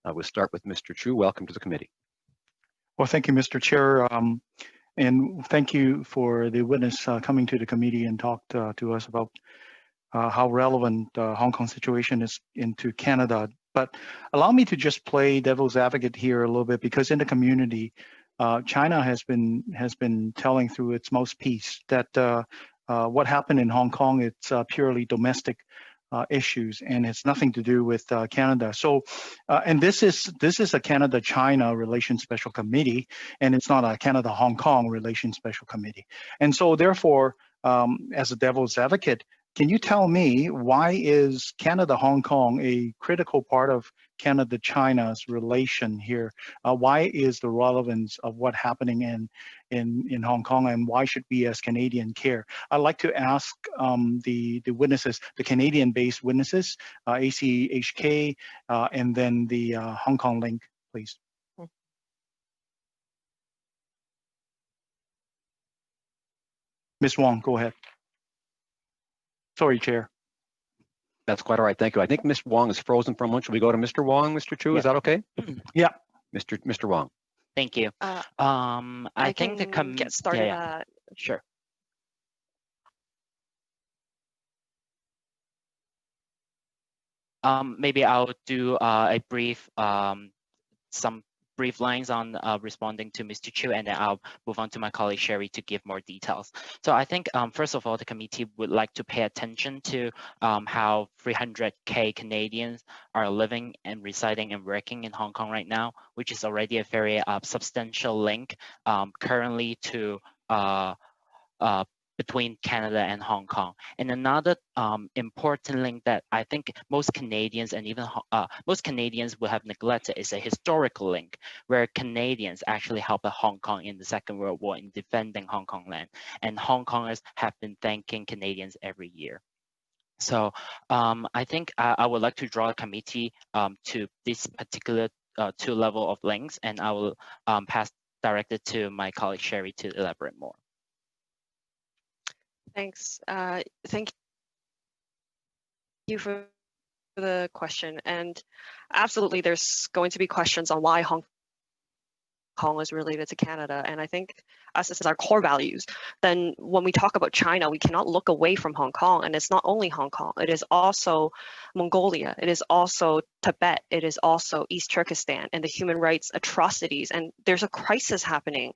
We'll start with Mr. Chiu. Welcome to the committee. Well, thank you, Mr. Chair. And thank you for the witness coming to the committee and talk to us about how relevant the Hong Kong situation is into Canada. But allow me to just play devil's advocate here a little bit, because in the community, China has been telling through its mouthpiece that what happened in Hong Kong, it's purely domestic issues, and it's nothing to do with Canada. So, and this is a Canada-China Relations Special Committee, and it's not a Canada-Hong Kong Relations Special Committee. And so, therefore, as a devil's advocate, can you tell me why is Canada-Hong Kong a critical part of Canada-China's relation here? Why is the relevance of what's happening in Hong Kong, and why should we as Canadian care? I'd like to ask the witnesses, the Canadian-based witnesses, ACHK, and then the Hong Kong link, please. Ms. Wong, go ahead. Sorry, Chair. That's quite all right. Thank you. I think Ms. Wong is frozen for a moment. Should we go to Mr. Wong, Mr. Chiu? Yeah. Is that okay? Yeah. Mr. Wong. Thank you. I think to get started. Sure. Maybe I'll do a brief, some brief lines on responding to Mr. Chiu, and then I'll move on to my colleague Sherry to give more details. So I think, first of all, the committee would like to pay attention to how 300K Canadians are living and residing and working in Hong Kong right now, which is already a very substantial link currently to between Canada and Hong Kong. And another important link that I think most Canadians and even most Canadians will have neglected is a historical link, where Canadians actually helped Hong Kong in the Second World War in defending Hong Kong land. And Hong Kongers have been thanking Canadians every year. So I think I would like to draw a committee to this particular two level of links, and I will pass directed to my colleague Sherry to elaborate more. Thanks. Thank you for the question. And absolutely, there's going to be questions on why Hong Kong is related to Canada. And I think as this is our core values, then when we talk about China, we cannot look away from Hong Kong. And it's not only Hong Kong, it is also Mongolia, it is also Tibet, it is also East Turkestan, and the human rights atrocities. And there's a crisis happening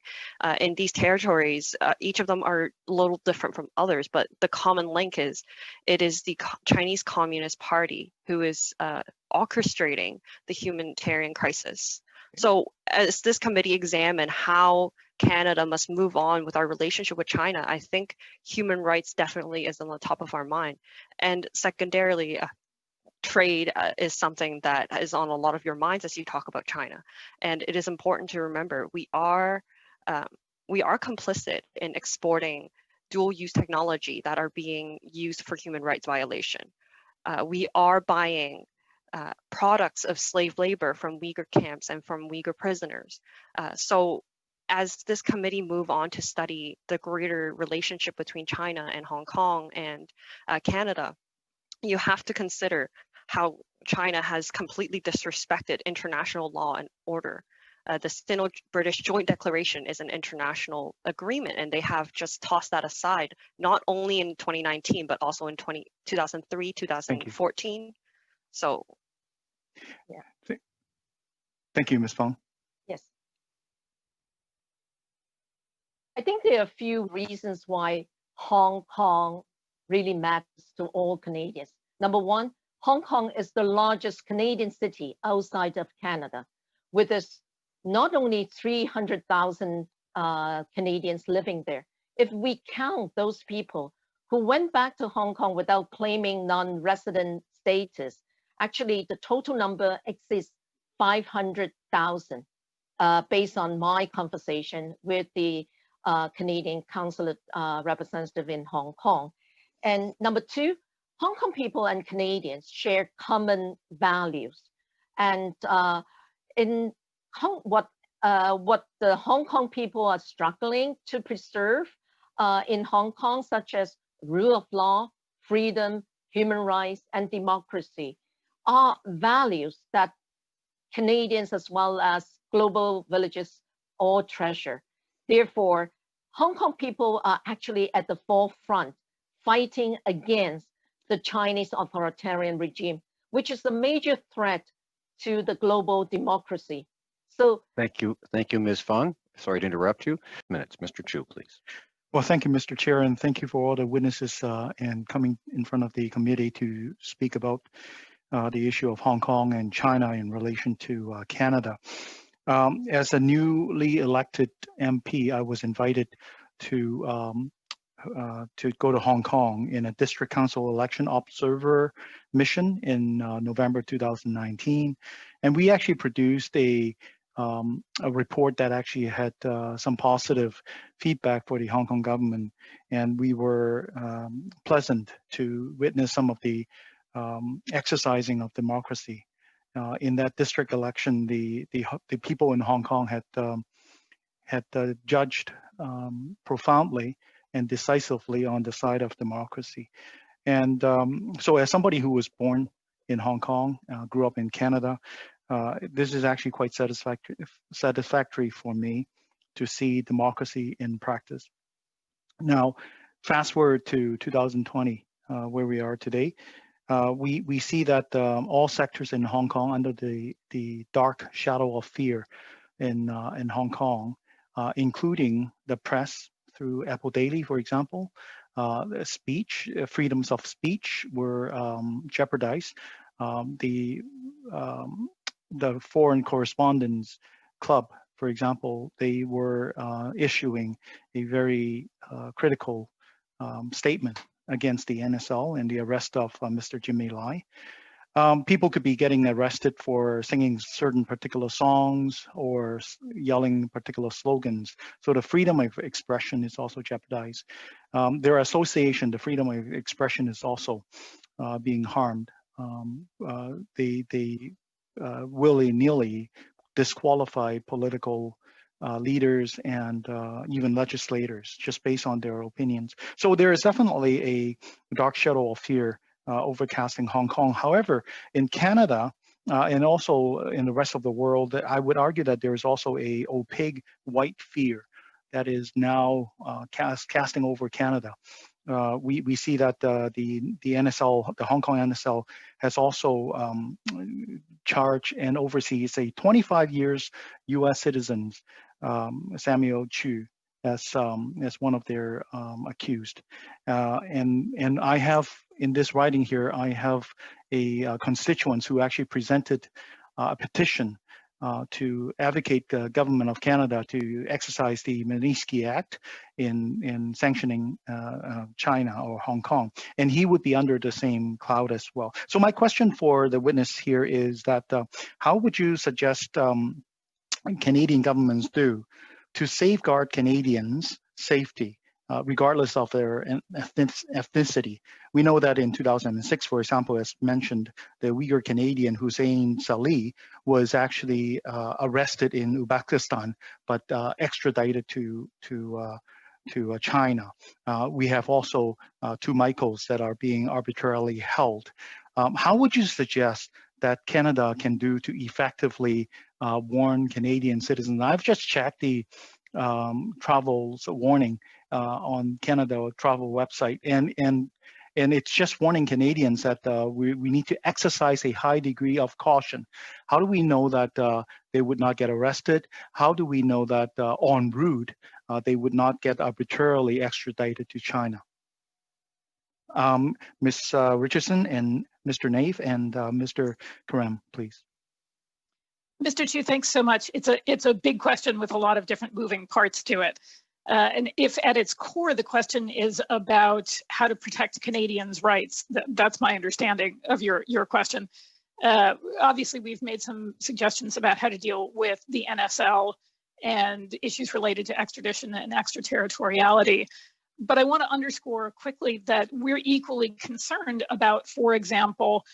in these territories. Each of them are a little different from others, but the common link is it is the Chinese Communist Party who is orchestrating the humanitarian crisis. So as this committee examine how Canada must move on with our relationship with China, I think human rights definitely is on the top of our mind. And secondarily, trade is something that is on a lot of your minds as you talk about China. And it is important to remember we are complicit in exporting dual-use technology that are being used for human rights violation. We are buying products of slave labor from Uyghur camps and from Uyghur prisoners. So as this committee move on to study the greater relationship between China and Hong Kong and Canada, you have to consider how China has completely disrespected international law and order. The Sino-British Joint Declaration is an international agreement, and they have just tossed that aside, not only in 2019, but also in 2003, 2014. So, yeah. Thank you, Ms. Fong. Yes. I think there are a few reasons why Hong Kong really matters to all Canadians. Number one, Hong Kong is the largest Canadian city outside of Canada, with its not only 300,000 Canadians living there. If we count those people who went back to Hong Kong without claiming non-resident status, actually the total number exceeds 500,000 based on my conversation with the Canadian consulate representative in Hong Kong. And number two, Hong Kong people and Canadians share common values. And what the Hong Kong people are struggling to preserve in Hong Kong, such as rule of law, freedom, human rights, and democracy, are values that Canadians as well as global villages all treasure. Therefore, Hong Kong people are actually at the forefront fighting against the Chinese authoritarian regime, which is a major threat to the global democracy. So Thank you, Ms. Fung. Sorry to interrupt you. Minutes, Mr. Chiu, please. Well, thank you, Mr. Chair, and thank you for all the witnesses and coming in front of the committee to speak about the issue of Hong Kong and China in relation to Canada. As a newly elected MP, I was invited to go to Hong Kong in a district council election observer mission in November 2019, and we actually produced a report that actually had some positive feedback for the Hong Kong government, and we were pleasant to witness some of the exercising of democracy. In that district election, the people in Hong Kong had judged profoundly and decisively on the side of democracy. And so as somebody who was born in Hong Kong, grew up in Canada, this is actually quite satisfactory for me to see democracy in practice. Now, fast forward to 2020, where we are today. We see that all sectors in Hong Kong under the dark shadow of fear in Hong Kong, including the press through Apple Daily, for example, speech, freedoms of speech were jeopardized. The Foreign Correspondents Club, for example, they were issuing a very critical statement against the NSL and the arrest of Mr. Jimmy Lai. People could be getting arrested for singing certain particular songs or yelling particular slogans. So the freedom of expression is also jeopardized. Their association, the freedom of expression is also being harmed. They willy-nilly disqualify political leaders and even legislators just based on their opinions. So there is definitely a dark shadow of fear overcasting Hong Kong. However, in Canada and also in the rest of the world, I would argue that there is also a opaque white fear that is now casting over Canada. We see that the NSL, the Hong Kong NSL, has also charged and oversees a 25 years U.S. citizens, Samuel Chiu, as one of their accused. And I have, in this writing here, I have a constituents who actually presented a petition to advocate the government of Canada to exercise the Magnitsky Act in sanctioning China or Hong Kong, and he would be under the same cloud as well. So my question for the witness here is that how would you suggest Canadian governments do to safeguard Canadians' safety, regardless of their ethnicity? We know that in 2006, for example, as mentioned, the Uyghur Canadian Hussein Salih was actually arrested in Uzbekistan, but extradited to China. We have also two Michaels that are being arbitrarily held. How would you suggest that Canada can do to effectively warn Canadian citizens? I've just checked the travels warning on Canada travel website, and it's just warning Canadians that we need to exercise a high degree of caution. How do we know that they would not get arrested? How do we know that en route they would not get arbitrarily extradited to China? Ms. Richardson and Mr. Nave and Mr. Karam, please. Mr. Chiu, thanks so much. It's a big question with a lot of different moving parts to it. And if at its core, the question is about how to protect Canadians' rights, that's my understanding of your question. Obviously, we've made some suggestions about how to deal with the NSL and issues related to extradition and extraterritoriality. But I want to underscore quickly that we're equally concerned about, for example,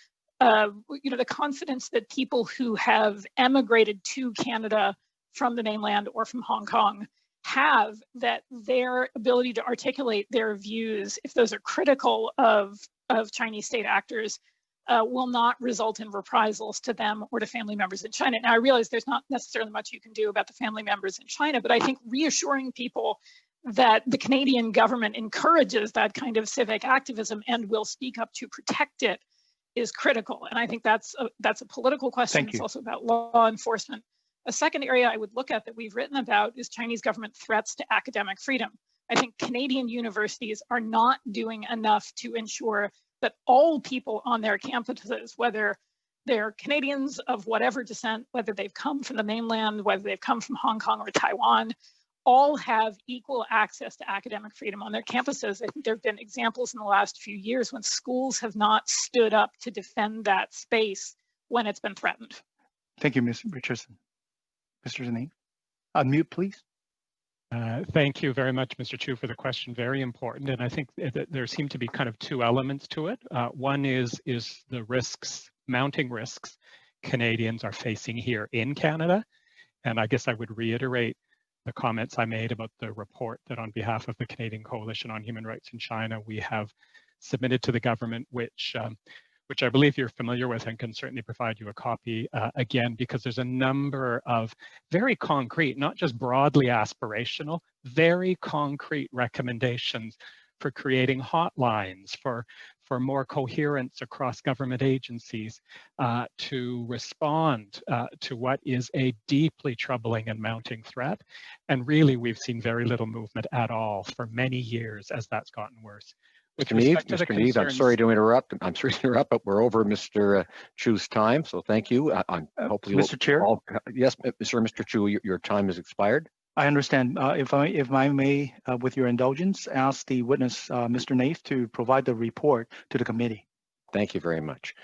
the confidence that people who have emigrated to Canada from the mainland or from Hong Kong have, that their ability to articulate their views, if those are critical of Chinese state actors, will not result in reprisals to them or to family members in China. Now, I realize there's not necessarily much you can do about the family members in China, but I think reassuring people that the Canadian government encourages that kind of civic activism and will speak up to protect it is critical. And I think that's a political question. Thank you. It's also about law enforcement. A second area I would look at that we've written about is Chinese government threats to academic freedom. I think Canadian universities are not doing enough to ensure that all people on their campuses, whether they're Canadians of whatever descent, whether they've come from the mainland, whether they've come from Hong Kong or Taiwan, all have equal access to academic freedom on their campuses. I think there have been examples in the last few years when schools have not stood up to defend that space when it's been threatened. Thank you, Ms. Richardson. Mr. Zanine, unmute, please. Thank you very much, Mr. Chiu, for the question. Very important. And I think that there seem to be kind of two elements to it. One is the risks, mounting risks Canadians are facing here in Canada. And I guess I would reiterate the comments I made about the report that on behalf of the Canadian Coalition on Human Rights in China, we have submitted to the government, which I believe you're familiar with and can certainly provide you a copy again, because there's a number of very concrete, not just broadly aspirational, very concrete recommendations for creating hotlines, for more coherence across government agencies to respond to what is a deeply troubling and mounting threat. And really, we've seen very little movement at all for many years as that's gotten worse. Mr. Neve, I'm sorry to interrupt. But we're over Mr. Chiu's time. So thank you. I'm hopefully Mr. Chair. Yes, Mr. Chiu, your time has expired. I understand. If I may, with your indulgence, ask the witness, Mr. Nave, to provide the report to the committee. Thank you very much.